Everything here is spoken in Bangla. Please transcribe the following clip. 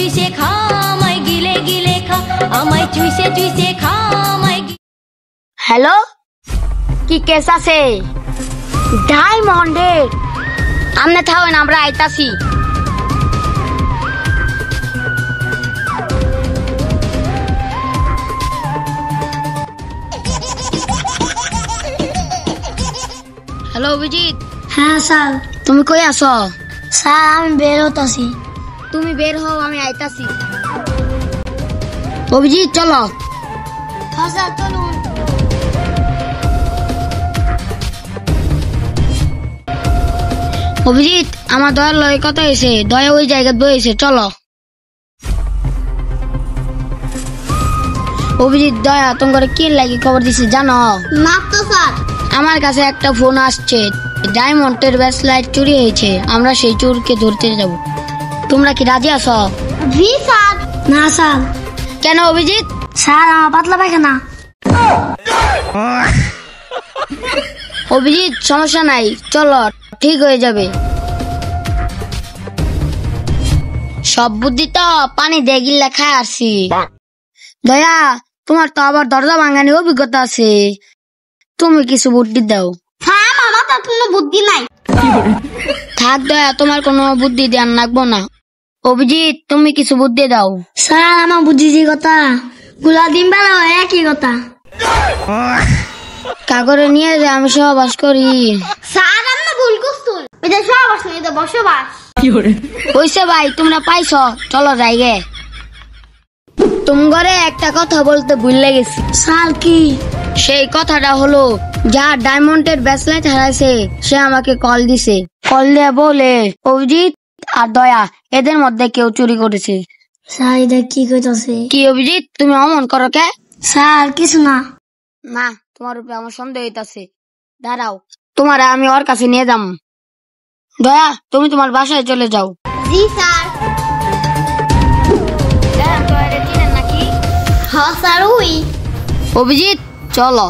চুষে খা আমায় গিলে গিলে খা আমায় চুষে চুষে খা আমায়। হ্যালো, কি কেস আছে? ডায়মন্ডের আমনে থাকেন, আমরা আইতাছি। হ্যালো অভিজিৎ। হ্যাঁ স্যার। তুমি কই আছো? স্যার আমি বের হতাছি। তুমি বের হও, আমি আইতাছি। অভিজিৎ চলো। হ্যাঁ স্যার চলুন। অভিজিৎ, আমার দয়ার লয় কথা হয়েছে, দয়া ওই জায়গা বয়েছে, চলো। অভিজিৎ দয়া তোমার কি লাগি খবর দিছে জানো? না তো স্যার। আমার কাছে একটা ফোন আসছে, ডায়মন্ডের ব্রেসলেট চুরি হয়েছে, আমরা সেই চোরকে ধরতে যাব। তোমরা কি রাজি আছো? জি স্যার। না স্যার। কেন অভিজিৎ? স্যার আমার পাতলা পায়খানা। অভিজিৎ সমস্যা নাই, চলো ঠিক হয়ে যাবে। সব বুদ্ধি তো পানি দিয়ে গিল্লা খায় আসছি। দয়া তোমার তো আবার দরজা ভাঙানি অভিজ্ঞতা আছে, তুমি কিছু বুদ্ধি দাও। স্যার আমার মাথায় কোনো বুদ্ধি নাই। থাক দয়া, তোমার কোনো বুদ্ধি দেওয়ার লাগবো না। অভিজিৎ তুমি কিছু বুদ্ধি দাও। স্যার আমার বুদ্ধি যে কথা গুলা দিন বেলা হয় একই কথা। কাগরে নিয়ে যে আমি সহবাস করি। স্যার আমরা ভুল করছুন, এটা সহবাস নয়, এটা বসবাস। হইছে ভাই, তোমরা পাইছ, চলো যাইগে। তোমারে একটা কথা বলতে ভুলে গেছি। স্যার কি? সেই কথাটা হলো, যার ডায়মন্ডের ব্রেসলেট হারাইছে সে আমাকে কল দিছে। কল দিয়ে বলে অভিজিৎ আর দয়া এদের মধ্যে কেউ চুরি করেছে। স্যার এটা কি কইতাছে? কি অভিজিৎ, তুমি অমন করো কে? স্যার কিছু না। না, তোমার উপরে আমার সন্দেহ হইতাছে। দাঁড়াও, তোমার আমি ওর কাছে নিয়ে যাম। দয়া তুমি তোমার বাসায় চলে যাও। জি স্যার। নাকি? হ্যাঁ স্যার ওই। অভিজিৎ চলো।